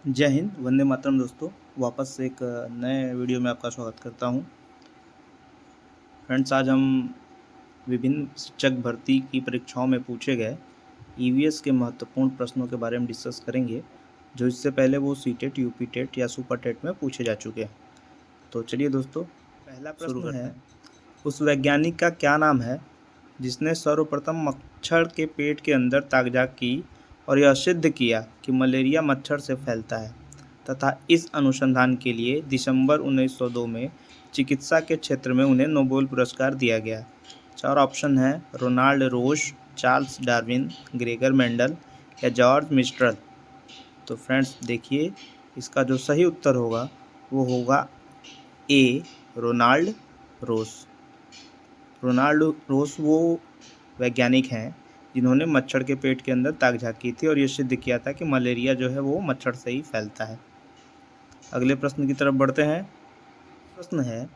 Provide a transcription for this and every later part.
जय हिंद, वंदे मातरम दोस्तों। वापस से एक नए वीडियो में आपका स्वागत करता हूं। फ्रेंड्स, आज हम विभिन्न शिक्षक भर्ती की परीक्षाओं में पूछे गए ईवीएस के महत्वपूर्ण प्रश्नों के बारे में डिस्कस करेंगे, जो इससे पहले वो सीटेट, यूपी टेट या सुपर टेट में पूछे जा चुके हैं। तो चलिए दोस्तों, पहला प्रश्न है, उस वैज्ञानिक का क्या नाम है जिसने सर्वप्रथम मच्छर के पेट के अंदर ताकझाक की और यह सिद्ध किया कि मलेरिया मच्छर से फैलता है तथा इस अनुसंधान के लिए दिसंबर 1902 में चिकित्सा के क्षेत्र में उन्हें नोबेल पुरस्कार दिया गया। 4 ऑप्शन हैं, रोनाल्ड रोश, चार्ल्स डार्विन, ग्रेगर मेंडल या जॉर्ज मिस्ट्रल। तो फ्रेंड्स देखिए, इसका जो सही उत्तर होगा वो होगा ए, रोनाल्ड रोश। रोनाल्ड रोश वो वैज्ञानिक हैं जिन्होंने मच्छर के पेट के अंदर ताकझाक की थी और ये सिद्ध किया था कि मलेरिया जो है वो मच्छर से ही फैलता है। अगले प्रश्न की तरफ बढ़ते हैं। प्रश्न है,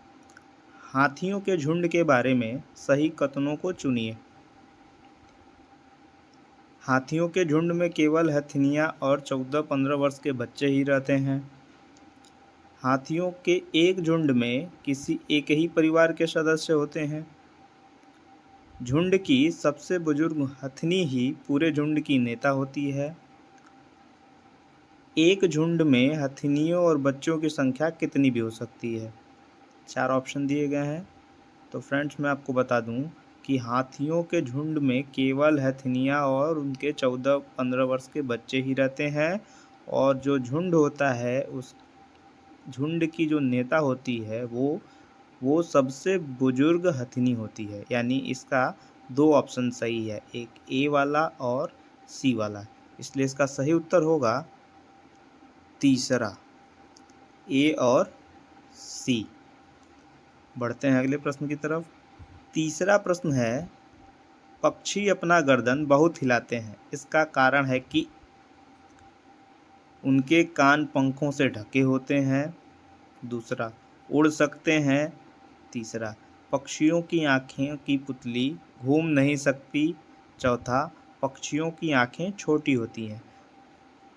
हाथियों के झुंड के बारे में सही कथनों को चुनिए। हाथियों के झुंड में केवल हथिनियां और 14-15 वर्ष के बच्चे ही रहते हैं। हाथियों के एक झुंड में किसी एक ही परिवार के सदस्य होते हैं। झुंड की सबसे बुजुर्ग हथिनी ही पूरे झुंड की नेता होती है। एक झुंड में हथिनियों और बच्चों की संख्या कितनी भी हो सकती है। 4 ऑप्शन दिए गए हैं। तो फ्रेंड्स, मैं आपको बता दूं कि हाथियों के झुंड में केवल हथिनियां और उनके 14-15 वर्ष के बच्चे ही रहते हैं, और जो झुंड होता है उस झुंड की जो नेता होती है वो सबसे बुजुर्ग हथिनी होती है। यानी इसका 2 ऑप्शन सही है, एक ए वाला और सी वाला। इसलिए इसका सही उत्तर होगा तीसरा, ए और सी। बढ़ते हैं अगले प्रश्न की तरफ। तीसरा प्रश्न है, पक्षी अपना गर्दन बहुत हिलाते हैं, इसका कारण है कि उनके कान पंखों से ढके होते हैं। दूसरा, उड़ सकते हैं। तीसरा, पक्षियों की आँखें की पुतली घूम नहीं सकती। चौथा, पक्षियों की आँखें छोटी होती हैं।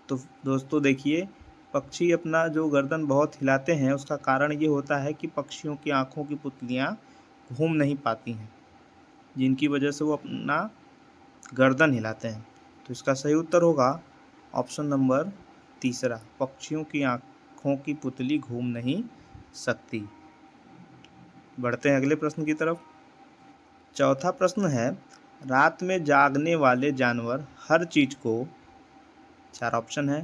तो दोस्तों देखिए, पक्षी अपना जो गर्दन बहुत हिलाते हैं उसका कारण ये होता है कि पक्षियों की आँखों की पुतलियाँ घूम नहीं पाती हैं, जिनकी वजह से वो अपना गर्दन हिलाते हैं। तो इसका सही उत्तर होगा ऑप्शन नंबर तीसरा, पक्षियों की आँखों की पुतली घूम नहीं सकती। बढ़ते हैं अगले प्रश्न की तरफ। चौथा प्रश्न है, रात में जागने वाले जानवर हर चीज़ को, 4 ऑप्शन है,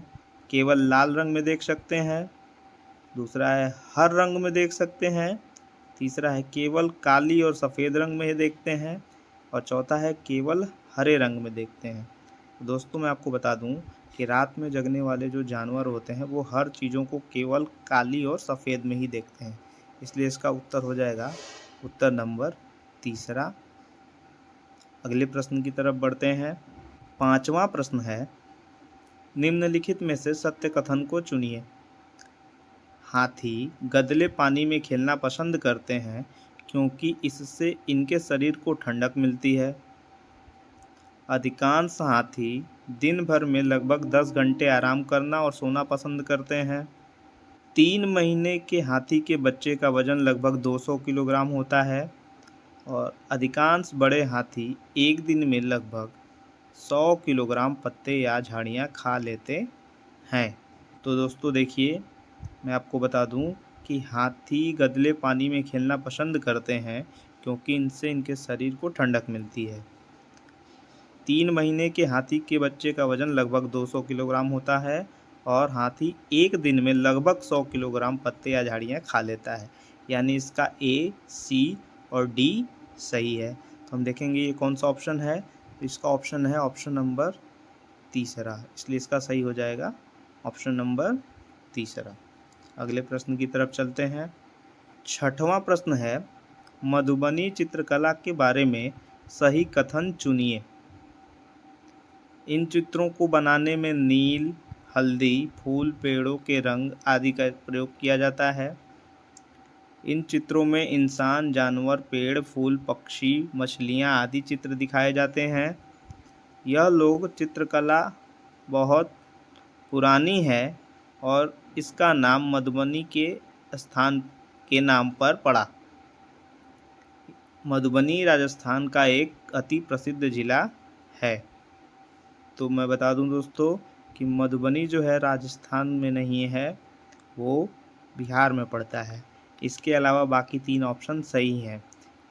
केवल लाल रंग में देख सकते हैं। दूसरा है, हर रंग में देख सकते हैं। तीसरा है, केवल काली और सफ़ेद रंग में ही देखते हैं। और चौथा है, केवल हरे रंग में देखते हैं। दोस्तों मैं आपको बता दूं कि रात में जगने वाले जो जानवर होते हैं वो हर चीज़ों को केवल काली और सफ़ेद में ही देखते हैं। इसलिए इसका उत्तर हो जाएगा उत्तर नंबर तीसरा। अगले प्रश्न की तरफ बढ़ते हैं। 5वां प्रश्न है, निम्नलिखित में से सत्य कथन को चुनिए। हाथी गदले पानी में खेलना पसंद करते हैं क्योंकि इससे इनके शरीर को ठंडक मिलती है। अधिकांश हाथी दिन भर में लगभग 10 घंटे आराम करना और सोना पसंद करते हैं। 3 महीने के हाथी के बच्चे का वजन लगभग 200 किलोग्राम होता है और अधिकांश बड़े हाथी एक दिन में लगभग 100 किलोग्राम पत्ते या झाड़ियाँ खा लेते हैं। तो दोस्तों देखिए, मैं आपको बता दूं कि हाथी गदले पानी में खेलना पसंद करते हैं क्योंकि इनसे इनके शरीर को ठंडक मिलती है। 3 महीने के हाथी के बच्चे का वजन लगभग 200 किलोग्राम होता है और हाथी एक दिन में लगभग 100 किलोग्राम पत्ते या झाड़ियाँ खा लेता है। यानी इसका ए, सी और डी सही है। तो हम देखेंगे ये कौन सा ऑप्शन है। इसका ऑप्शन है ऑप्शन नंबर तीसरा, इसलिए इसका सही हो जाएगा ऑप्शन नंबर तीसरा। अगले प्रश्न की तरफ चलते हैं। 6वां प्रश्न है, मधुबनी चित्रकला के बारे में सही कथन चुनिए। इन चित्रों को बनाने में नील, हल्दी, फूल, पेड़ों के रंग आदि का प्रयोग किया जाता है। इन चित्रों में इंसान, जानवर, पेड़, फूल, पक्षी, मछलियाँ आदि चित्र दिखाए जाते हैं। यह लोग चित्रकला बहुत पुरानी है और इसका नाम मधुबनी के स्थान के नाम पर पड़ा। मधुबनी राजस्थान का एक अति प्रसिद्ध जिला है। तो मैं बता दूं दोस्तों कि मधुबनी जो है राजस्थान में नहीं है, वो बिहार में पड़ता है। इसके अलावा बाकी 3 ऑप्शन सही हैं।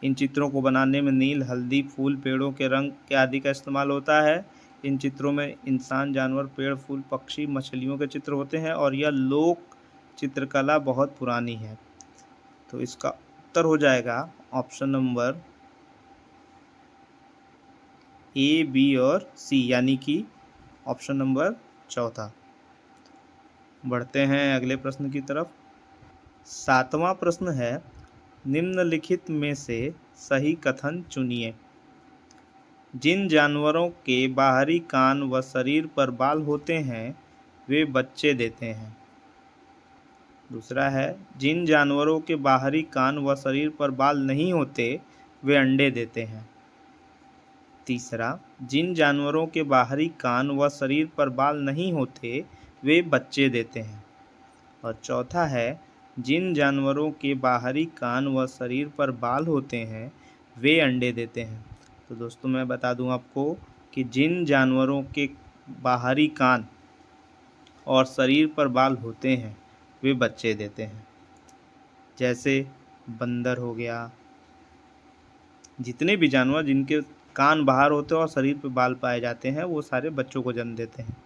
इन चित्रों को बनाने में नील, हल्दी, फूल, पेड़ों के रंग के आदि का इस्तेमाल होता है। इन चित्रों में इंसान, जानवर, पेड़, फूल, पक्षी, मछलियों के चित्र होते हैं और यह लोक चित्रकला बहुत पुरानी है। तो इसका उत्तर हो जाएगा ऑप्शन नंबर ए, बी और सी, यानी कि ऑप्शन नंबर चौथा। बढ़ते हैं अगले प्रश्न की तरफ। 7वां प्रश्न है, निम्नलिखित में से सही कथन चुनिए। जिन जानवरों के बाहरी कान व शरीर पर बाल होते हैं वे बच्चे देते हैं। दूसरा है, जिन जानवरों के बाहरी कान व शरीर पर बाल नहीं होते वे अंडे देते हैं। तीसरा, जिन जानवरों के बाहरी कान व शरीर पर बाल नहीं होते वे बच्चे देते हैं। और चौथा है, जिन जानवरों के बाहरी कान व शरीर पर बाल होते हैं वे अंडे देते हैं। तो दोस्तों मैं बता दूं आपको कि जिन जानवरों के बाहरी कान और शरीर पर बाल होते हैं वे बच्चे देते हैं। जैसे बंदर हो गया, जितने भी जानवर जिनके कान बाहर होते हैं और शरीर पर बाल पाए जाते हैं वो सारे बच्चों को जन्म देते हैं।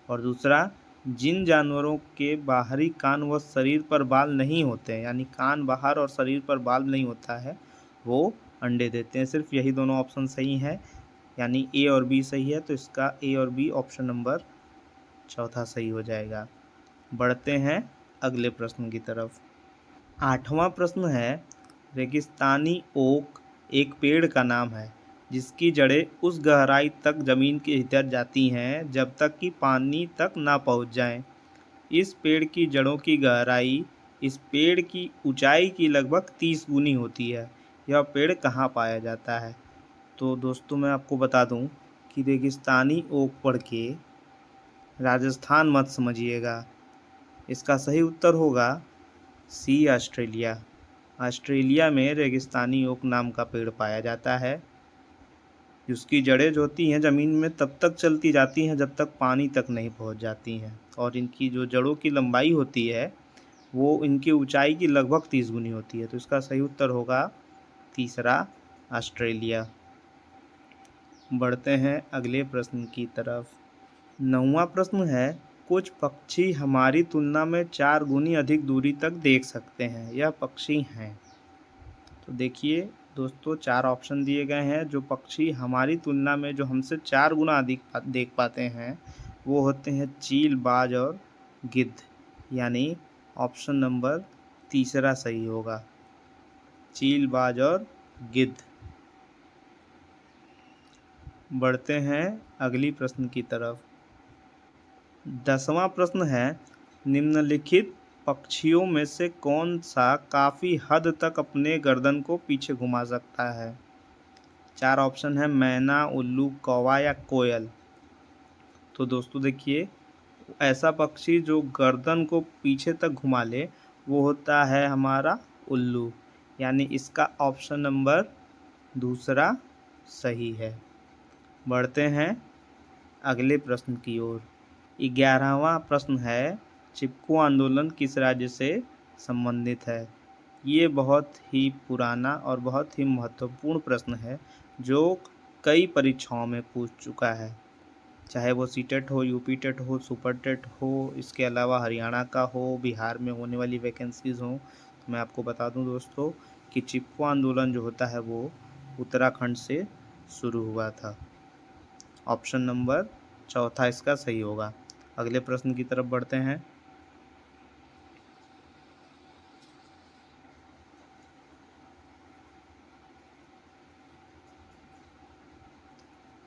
और दूसरा, जिन जानवरों के बाहरी कान व शरीर पर बाल नहीं होते हैं, यानी कान बाहर और शरीर पर बाल नहीं होता है, वो अंडे देते हैं। सिर्फ यही दोनों ऑप्शन सही हैं, यानी ए और बी सही है। तो इसका ए और बी ऑप्शन नंबर चौथा सही हो जाएगा। बढ़ते हैं अगले प्रश्न की तरफ। 8वां प्रश्न है, रेगिस्तानी ओक एक पेड़ का नाम है जिसकी जड़ें उस गहराई तक ज़मीन के भीतर जाती हैं जब तक कि पानी तक ना पहुंच जाएं। इस पेड़ की जड़ों की गहराई इस पेड़ की ऊंचाई की लगभग 30 गुनी होती है। यह पेड़ कहाँ पाया जाता है? तो दोस्तों मैं आपको बता दूं कि रेगिस्तानी ओक पढ़ के राजस्थान मत समझिएगा। इसका सही उत्तर होगा सी, ऑस्ट्रेलिया। ऑस्ट्रेलिया में रेगिस्तानी ओक नाम का पेड़ पाया जाता है जिसकी जड़ें जो होती हैं ज़मीन में तब तक चलती जाती हैं जब तक पानी तक नहीं पहुंच जाती हैं, और इनकी जो जड़ों की लंबाई होती है वो इनकी ऊंचाई की लगभग 30 गुनी होती है। तो इसका सही उत्तर होगा तीसरा, ऑस्ट्रेलिया। बढ़ते हैं अगले प्रश्न की तरफ। 9वां प्रश्न है, कुछ पक्षी हमारी तुलना में 4 गुनी अधिक दूरी तक देख सकते हैं, यह पक्षी हैं। तो देखिए दोस्तों 4 ऑप्शन दिए गए हैं। जो पक्षी हमारी तुलना में जो हमसे 4 गुना अधिक देख पाते हैं वो होते हैं चील, बाज और गिद्ध, यानी ऑप्शन नंबर तीसरा सही होगा, चील, बाज और गिद्ध। बढ़ते हैं अगली प्रश्न की तरफ। 10वां प्रश्न है, निम्नलिखित पक्षियों में से कौन सा काफ़ी हद तक अपने गर्दन को पीछे घुमा सकता है? 4 ऑप्शन है, मैना, उल्लू, कौवा या कोयल। तो दोस्तों देखिए, ऐसा पक्षी जो गर्दन को पीछे तक घुमा ले वो होता है हमारा उल्लू, यानी इसका ऑप्शन नंबर दूसरा सही है। बढ़ते हैं अगले प्रश्न की ओर। 11वां प्रश्न है, चिपको आंदोलन किस राज्य से संबंधित है? ये बहुत ही पुराना और बहुत ही महत्वपूर्ण प्रश्न है जो कई परीक्षाओं में पूछ चुका है, चाहे वो सीटेट हो, यूपी टेट हो, सुपर टेट हो, इसके अलावा हरियाणा का हो, बिहार में होने वाली वैकेंसीज़ हो। तो मैं आपको बता दूं दोस्तों कि चिपको आंदोलन जो होता है वो उत्तराखंड से शुरू हुआ था। ऑप्शन नंबर चौथा इसका सही होगा। अगले प्रश्न की तरफ बढ़ते हैं।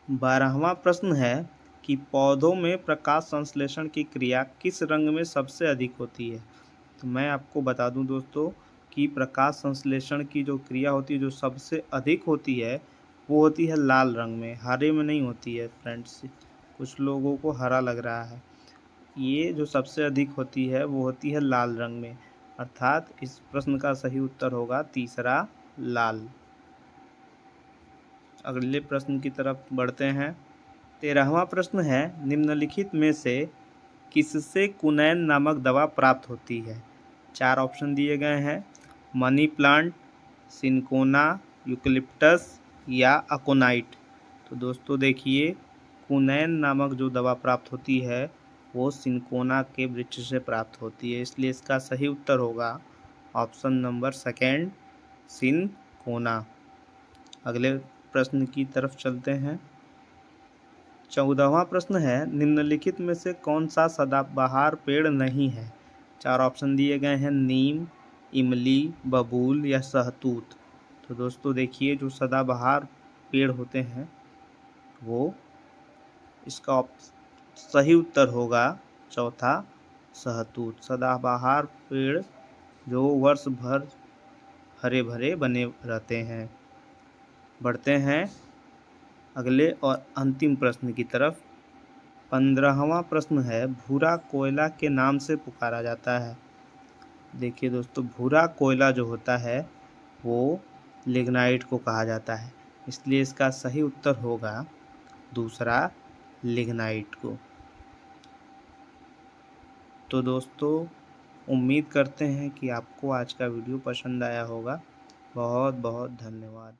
बारहवां प्रश्न है कि पौधों में प्रकाश संश्लेषण की क्रिया किस रंग में सबसे अधिक होती है? तो मैं आपको बता दूं दोस्तों कि प्रकाश संश्लेषण की जो क्रिया होती है जो सबसे अधिक होती है वो होती है लाल रंग में, हरे में नहीं होती है फ्रेंड्स। कुछ लोगों को हरा लग रहा है। ये जो सबसे अधिक होती है वो होती है लाल रंग में, अर्थात इस प्रश्न का सही उत्तर होगा तीसरा लाल। अगले प्रश्न की तरफ बढ़ते हैं। 13वां प्रश्न है, निम्नलिखित में से किससे कुनैन नामक दवा प्राप्त होती है? 4 ऑप्शन दिए गए हैं, मनी प्लांट, सिनकोना, यूकलिप्टस या अकोनाइट। तो दोस्तों देखिए, कुनैन नामक जो दवा प्राप्त होती है वो सिनकोना के वृक्ष से प्राप्त होती है, इसलिए इसका सही उत्तर होगा ऑप्शन नंबर सेकेंड, सिनकोना। अगले प्रश्न की तरफ चलते हैं। 14वां प्रश्न है, निम्नलिखित में से कौन सा सदाबहार पेड़ नहीं है? 4 ऑप्शन दिए गए हैं, नीम, इमली, बबूल या सहतूत। तो दोस्तों देखिए, जो सदाबहार पेड़ होते हैं वो, इसका सही उत्तर होगा चौथा सहतूत। सदाबहार पेड़ जो वर्ष भर हरे भरे बने रहते हैं। बढ़ते हैं अगले और अंतिम प्रश्न की तरफ। 15वां प्रश्न है, भूरा कोयला के नाम से पुकारा जाता है। देखिए दोस्तों, भूरा कोयला जो होता है वो लिग्नाइट को कहा जाता है, इसलिए इसका सही उत्तर होगा दूसरा लिग्नाइट को। तो दोस्तों, उम्मीद करते हैं कि आपको आज का वीडियो पसंद आया होगा। बहुत बहुत धन्यवाद।